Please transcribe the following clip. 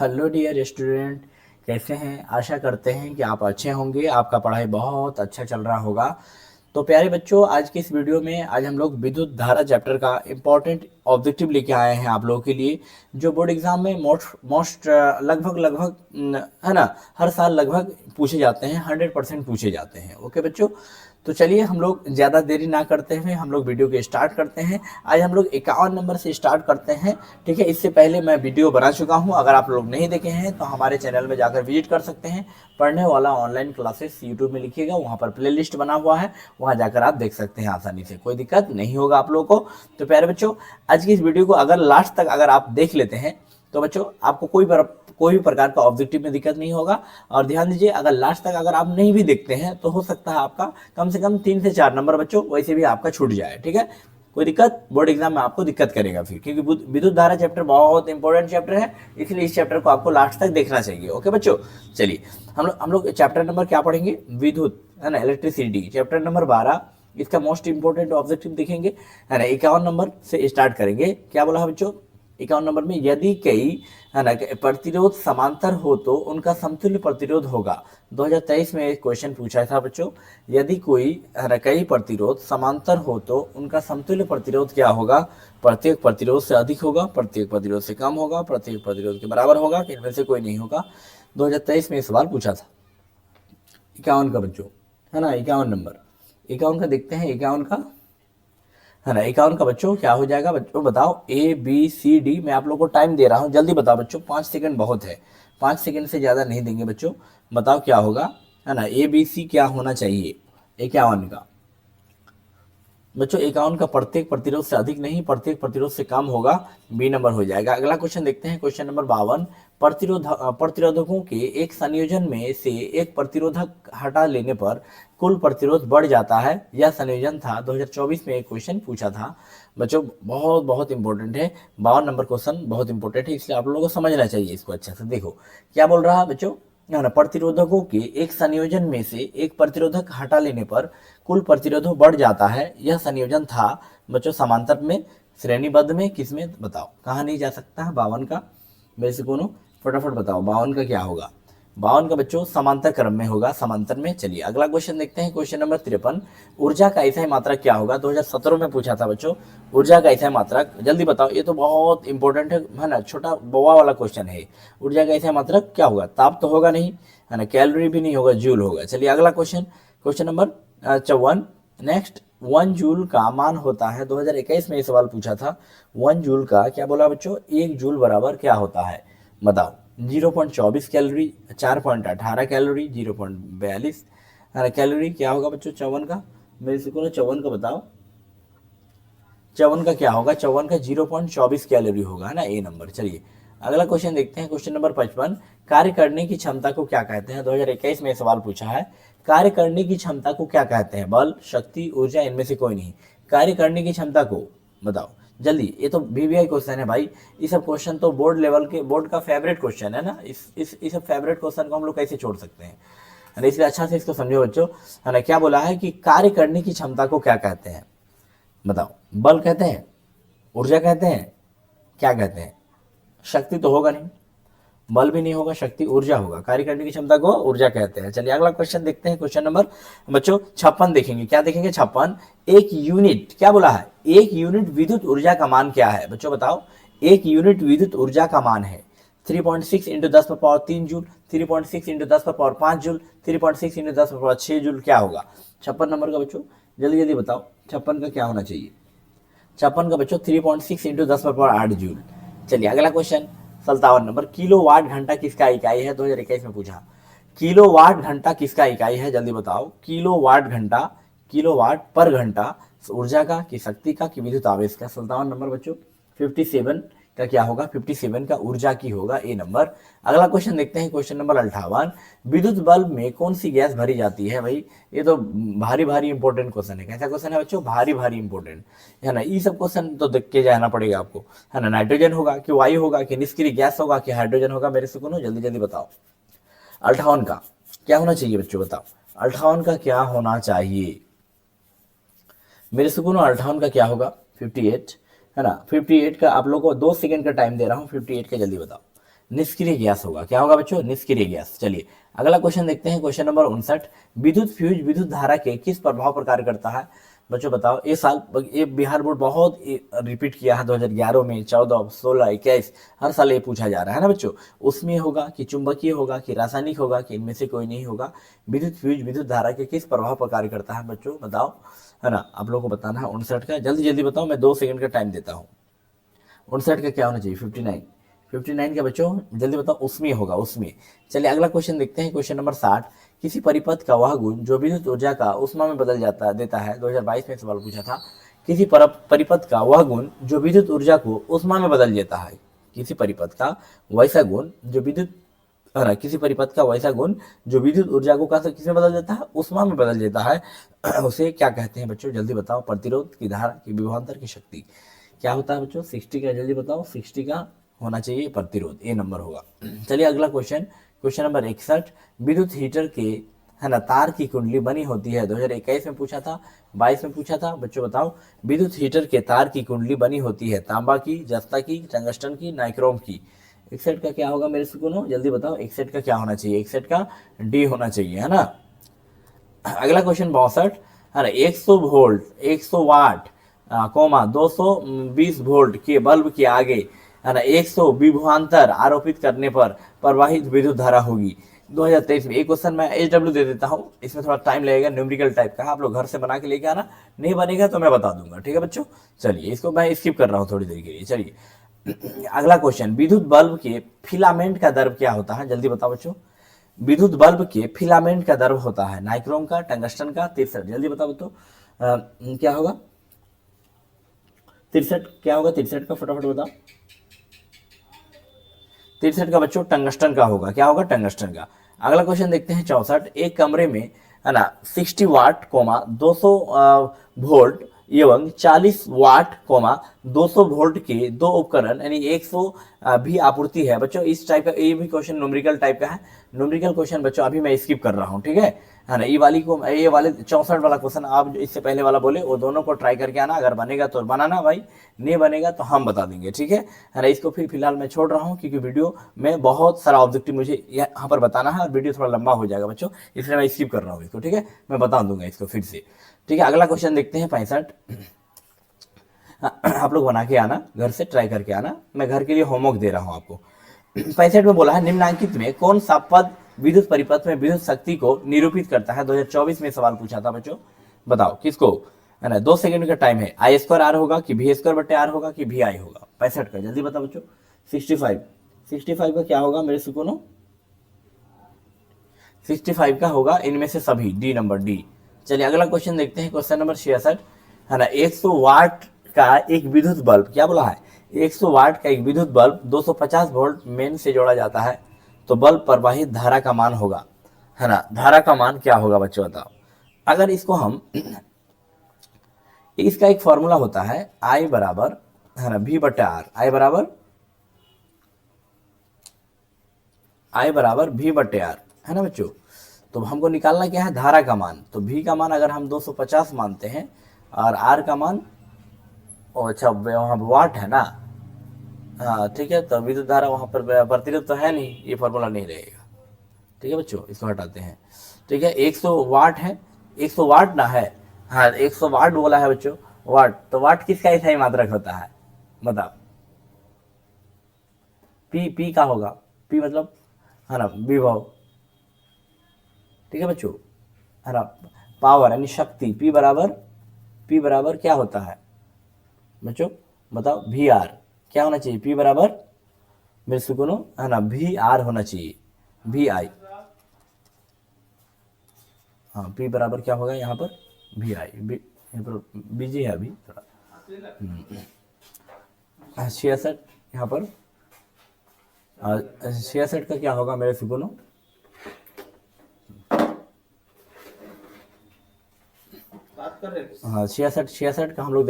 Hello dear student, कैसे हैं। आशा करते हैं कि आप अच्छे होंगे, आपका पढ़ाई बहुत अच्छा चल रहा होगा। तो प्यारे बच्चों, आज की इस वीडियो में आज हम लोग विद्युत धारा चैप्टर का इम्पोर्टेंट ऑब्जेक्टिव लेके आए हैं आप लोगों के लिए, जो बोर्ड एग्जाम में मोस्ट लगभग लगभग है ना, हर साल लगभग पूछे जाते हैं, 100% पूछे जाते हैं। ओके बच्चों, तो चलिए हम लोग ज़्यादा देरी ना करते हुए हम लोग वीडियो के स्टार्ट करते हैं। आज हम लोग 51 नंबर से स्टार्ट करते हैं। ठीक है, इससे पहले मैं वीडियो बना चुका हूं, अगर आप लोग नहीं देखे हैं तो हमारे चैनल में जाकर विजिट कर सकते हैं। पढ़ने वाला ऑनलाइन क्लासेस यूट्यूब में लिखिएगा, वहाँ पर प्लेलिस्ट बना हुआ है, वहाँ जाकर आप देख सकते हैं आसानी से, कोई दिक्कत नहीं होगा आप लोगों को। तो प्यारे बच्चों, आज की इस वीडियो को अगर लास्ट तक अगर आप देख लेते हैं तो बच्चों आपको कोई भी प्रकार का ऑब्जेक्टिव में दिक्कत नहीं होगा। और ध्यान दीजिए, अगर लास्ट तक अगर आप नहीं भी देखते हैं तो हो सकता है आपका कम से कम 3 से 4 नंबर बच्चों वैसे भी आपका छूट जाए। ठीक है, कोई दिक्कत, बोर्ड एग्जाम में आपको दिक्कत करेगा फिर, क्योंकि विद्युत धारा चैप्टर बहुत इंपॉर्टेंट चैप्टर है, इसलिए इस चैप्टर को आपको लास्ट तक देखना चाहिए। ओके बच्चों, चलिए हम लोग चैप्टर नंबर क्या पढ़ेंगे, विद्युत, है ना, इलेक्ट्रिसिटी, चैप्टर नंबर 12। इसका मोस्ट इंपोर्टेंट ऑब्जेक्टिव देखेंगे, है ना। 51 नंबर से स्टार्ट करेंगे। क्या बोला है बच्चों, 51 नंबर में, यदि कई, है ना, प्रतिरोध समांतर हो तो उनका समतुल्य प्रतिरोध होगा। 2023 में एक क्वेश्चन पूछा था बच्चों, यदि कोई, है ना, कई प्रतिरोध समांतर हो तो उनका समतुल्य प्रतिरोध क्या होगा। प्रत्येक प्रतिरोध से अधिक होगा, प्रत्येक प्रतिरोध से कम होगा, प्रत्येक प्रतिरोध के बराबर होगा, कि इनमें से कोई नहीं होगा। 2023 में ये सवाल पूछा था। 51 का बच्चों, है ना, 51 नंबर, 51 का देखते हैं। 51 का, है ना, 51 का बच्चों क्या हो जाएगा बच्चों, बताओ। ABCD, मैं आप लोगों को टाइम दे रहा हूँ, जल्दी बताओ बच्चों, 5 सेकंड बहुत है, 5 सेकंड से ज़्यादा नहीं देंगे बच्चों। बताओ क्या होगा, है ना, ABC क्या होना चाहिए 51 का। बच्चों 51 का प्रत्येक प्रतिरोध से अधिक नहीं, प्रत्येक प्रतिरोध से कम होगा, बी नंबर हो जाएगा। अगला क्वेश्चन देखते हैं, क्वेश्चन नंबर 52। प्रतिरोधकों के एक संयोजन में से एक प्रतिरोधक हटा लेने पर कुल प्रतिरोध बढ़ जाता है, यह संयोजन था। 2024 में एक क्वेश्चन पूछा था बच्चों, बहुत बहुत इंपॉर्टेंट है। 52 नंबर क्वेश्चन बहुत इंपॉर्टेंट है, इसलिए आप लोगों को समझना चाहिए इसको अच्छे से। देखो क्या बोल रहा है बच्चों, है ना, प्रतिरोधकों के एक संयोजन में से एक प्रतिरोधक हटा लेने पर कुल प्रतिरोध बढ़ जाता है, यह संयोजन था बच्चों समांतर में, श्रेणीबद्ध में, किसमें, बताओ। कहाँ नहीं जा सकता है 52 का, मेरे से कोनो फटाफट बताओ 52 का क्या होगा। 52 का बच्चों समांतर क्रम में होगा, समांतर में। चलिए अगला क्वेश्चन देखते हैं, क्वेश्चन नंबर 53। ऊर्जा का ऐसा मात्रक क्या होगा। 2017 में पूछा था बच्चों, ऊर्जा का ऐसा मात्रक, जल्दी बताओ, ये तो बहुत इंपॉर्टेंट है ना, छोटा बौवा वाला क्वेश्चन है। ऊर्जा का ऐसा मात्रक क्या होगा, ताप तो होगा नहीं, है ना, कैलोरी भी नहीं होगा, जूल होगा। चलिए अगला question, question number 54। Next, 1 joule का मान होता है, 2021 में ये सवाल पूछा था, 1 जूल का क्या बोला बच्चों, 1 जूल बराबर क्या होता है, बताओ। 0.24 कैलोरी, 4.18 कैलोरी, 0.42, है ना, कैलोरी क्या होगा बच्चों 54 का, मेरे से को 54 का बताओ। 54 का क्या होगा, 54 का 0.24 कैलोरी होगा, है ना, ए नंबर। चलिए अगला क्वेश्चन देखते हैं, क्वेश्चन नंबर 55। कार्य करने की क्षमता को क्या कहते हैं। 2021 में सवाल पूछा है, कार्य करने की क्षमता को क्या कहते हैं। बल, शक्ति, ऊर्जा, इनमें से कोई नहीं। कार्य करने की क्षमता को बताओ जल्दी। ये तो VVI क्वेश्चन है भाई, ये सब क्वेश्चन तो बोर्ड लेवल के, बोर्ड का फेवरेट क्वेश्चन है ना, इस फेवरेट क्वेश्चन को हम लोग कैसे छोड़ सकते हैं, है ना, इसलिए अच्छा से इसको समझो बच्चों, है ना। क्या बोला है कि कार्य करने की क्षमता को क्या कहते हैं, बताओ। बल कहते हैं, ऊर्जा कहते हैं, क्या कहते हैं। शक्ति तो होगा नहीं, बल भी नहीं होगा, शक्ति ऊर्जा होगा, कार्य करने की क्षमता को ऊर्जा कहते हैं। चलिए अगला क्वेश्चन देखते हैं, क्वेश्चन नंबर बच्चों 56 देखेंगे। क्या देखेंगे, 56। एक यूनिट, क्या बोला है, एक यूनिट विद्युत ऊर्जा का मान क्या है बच्चों, बताओ। एक यूनिट विद्युत ऊर्जा का मान है 3.6 इंटू 10 पर पावर 3 जूल, 3.6 इंटू 10 पर पावर 5 जूल, 3.6 इंटू 10 पर पावर 6 जूल, क्या होगा। 56 नंबर का बच्चों जल्दी जल्दी बताओ, 56 का क्या होना चाहिए। 56 का बच्चों 3.6 इंटू 10 पर पावर 8 जूल। चलिए अगला क्वेश्चन 57 नंबर। किलो वाट घंटा किसका इकाई है, 2021 में पूछा। किलो वाट घंटा किसका इकाई है, जल्दी बताओ। किलो वाट घंटा, किलो वाट पर घंटा, ऊर्जा का, कि शक्ति का, कि विद्युत आवेश का। 57 नंबर बच्चों 57 का क्या होगा, 57 का ऊर्जा की होगा, ए नंबर। अगला क्वेश्चन देखते हैं, क्वेश्चन नंबर 58। विद्युत बल्ब में कौन सी गैस भरी जाती है भाई, ये तो भारी भारी इंपॉर्टेंट क्वेश्चन है। कैसा क्वेश्चन है बच्चों, भारी भारी इंपॉर्टेंट, है ना। ये सब क्वेश्चन तो देख के जाना पड़ेगा आपको, है ना। नाइट्रोजन होगा, कि वायु होगा, कि निष्क्रिय गैस होगा, कि हाइड्रोजन होगा, मेरे से कौन, जल्दी जल्दी बताओ। 58 का क्या होना चाहिए बच्चों, बताओ। 58 का क्या होना चाहिए, मेरे से कौन, 58 का क्या होगा, 58, है ना। 58 का आप लोग को 2 सेकंड का टाइम दे रहा हूँ, 58 का जल्दी बताओ। निष्क्रिय गैस होगा। क्या होगा बच्चों? निष्क्रिय गैस। चलिए अगला क्वेश्चन देखते हैं, क्वेश्चन नंबर 59। विद्युत फ्यूज विद्युत धारा के किस प्रभाव पर कार्य करता है? बच्चों बताओ। ये बिहार बोर्ड बहुत रिपीट किया है 2011 में, 14, 16, 21, हर साल ये पूछा जा रहा है ना बच्चों। उसमें होगा कि चुंबकीय होगा कि रासायनिक होगा कि इनमें से कोई नहीं होगा? विद्युत फ्यूज विद्युत धारा के किस प्रभाव पर कार्य करता है बच्चों? बताओ, है ना। आप लोगों को बताना है 59 का। जल्दी जल्दी बताओ, मैं 2 सेकंड का टाइम देता हूँ। 59 का क्या होना चाहिए? 59। 59 का बच्चों जल्दी बताओ। उसमें होगा, उसमें। चलिए अगला क्वेश्चन देखते हैं, क्वेश्चन नंबर 60। किसी परिपथ का वह गुण जो विद्युत ऊर्जा का उष्मा में बदल देता है। 2022 में सवाल पूछा था। किसी परिपथ का वह गुण जो विद्युत ऊर्जा को उष्मा में बदल देता है। किसी परिपथ का वैसा गुण जो विद्युत है ना, किसी परिपथ का वैसा गुण जो विद्युत ऊर्जा को कैसे किसमें बदल देता है? उष्मा में बदल देता है। उसे क्या कहते हैं बच्चों? जल्दी बताओ। प्रतिरोध की धारा की विभवांतर की शक्ति। क्या होता है बच्चों? 60 का जल्दी बताओ। 60 का होना चाहिए प्रतिरोध, ए नंबर होगा। चलिए अगला क्वेश्चन, क्वेश्चन नंबर 61। विद्युत हीटर के, है ना, तार की कुंडली बनी होती है। 2021 में पूछा था, 22 में पूछा था। बच्चों बताओ, विद्युत हीटर के तार की कुंडली बनी होती है तांबा की, जस्ता की, टंगस्टन की, नाइक्रोम की। 61 का क्या होगा मेरे सुनो? जल्दी बताओ। 61 का क्या होना चाहिए? 61 का डी होना चाहिए, है ना। अगला क्वेश्चन 62, है ना। 100 वोल्ट 100 वाट 220 वोल्ट के बल्ब के आगे, है ना, 100 विभवांतर आरोपित करने पर प्रवाहित विद्युत धारा होगी। 2023 में एक क्वेश्चन मैं HW दे देता हूँ, इसमें थोड़ा टाइम लगेगा, न्यूमेरिकल टाइप का, आप लोग घर से बना के लेके आना। नहीं बनेगा तो मैं बता दूंगा, ठीक है बच्चों। चलिए इसको मैं स्किप कर रहा हूँ थोड़ी देर के लिए। चलिए अगला क्वेश्चन, विद्युत बल्ब के फिलामेंट का दर्व क्या होता है? जल्दी बताओ बच्चों। विद्युत बल्ब के फिलामेंट का दर्व होता है नाइक्रोम का, टंगस्टन का, 63। जल्दी बताओ तो क्या होगा? 63 क्या होगा? 63 का फटाफट बताओ। 63 का बच्चों टंगस्टन का होगा। क्या होगा? टंगस्टन का। अगला क्वेश्चन देखते हैं 64। एक कमरे में, है ना, 60 वाट 200 वोल्ट एवं 40 वाट 200 वोल्ट के दो उपकरण यानी 100 भी आपूर्ति है। बच्चों इस टाइप का ये भी क्वेश्चन न्यूमेरिकल टाइप का है। न्यूमेरिकल क्वेश्चन बच्चों अभी मैं स्किप कर रहा हूँ, ठीक है ना। ये वाले 64 वाला क्वेश्चन आप इससे पहले वाला बोले वो दोनों को ट्राई करके आना। अगर बनेगा तो बनाना भाई, नहीं बनेगा तो हम बता देंगे, ठीक है ना। इसको फिलहाल मैं छोड़ रहा हूँ क्योंकि वीडियो में बहुत सारा ऑब्जेक्टिव मुझे यहाँ पर बताना है और वीडियो थोड़ा लंबा हो जाएगा बच्चों, इसलिए मैं स्किप कर रहा हूँ इसको, ठीक है। मैं बता दूंगा इसको फिर से, ठीक है। अगला क्वेश्चन देखते हैं 65। आप लोग बना के आना, घर से ट्राई करके आना, मैं घर के लिए होमवर्क दे रहा हूँ आपको। 65 में बोला है, निम्नलिखित में कौन सा पद विद्युत परिपथ में विद्युत शक्ति को निरूपित करता है? 2024 में सवाल पूछा था बच्चों, बताओ किसको, है ना। 2 सेकंड का टाइम है। I² R होगा कि V² R होगा कि VI होगा? 65 का जल्दी बताओ बच्चों। 65 का क्या होगा मेरे सुकूनों? 65 का होगा इनमें से सभी, डी नंबर, डी। चलिए अगला क्वेश्चन देखते हैं, क्वेश्चन नंबर 66, है ना। 100 वाट का एक विद्युत बल्ब, क्या बोला है? 100 वाट का एक विद्युत बल्ब 250 वोल्ट मेन से जोड़ा जाता है तो बल्ब प्रवाहित धारा का मान होगा, है ना। धारा का मान क्या होगा बच्चों बताओ। अगर इसको हम इसका एक फॉर्मूला होता है I बराबर, है ना, V/R। I बराबर V/R, है ना बच्चों। तो हमको निकालना क्या है? धारा का मान। तो V का मान अगर हम 250 मानते हैं और R का मान, अच्छा वहाँ वाट है ना, हाँ ठीक है। तो विद्युत धारा वहाँ पर प्रतिरोध तो है नहीं, ये फॉर्मूला नहीं रहेगा, ठीक है बच्चों। इसको हटाते हैं, ठीक है। 100 वाट है, 100 वाट ना है, हाँ 100 वाट बोला है बच्चों, वाट। तो वाट किसका स्थायी मात्रक होता है बताओ? पी का होगा, पी मतलब, है ना, विभव, ठीक है बच्चों, है ना। पावर यानी शक्ति, पी बराबर क्या होता है बच्चों बताओ? VR। क्या होना चाहिए? P बराबर मेरे सुकूनो, है ना, VR होना चाहिए, VI। हाँ P बराबर क्या होगा यहाँ पर? VI। यहाँ पर बिजी है अभी थोड़ा। 66 यहाँ पर 66 का क्या होगा मेरे सुकूनो? हाँ 66 का हम लोग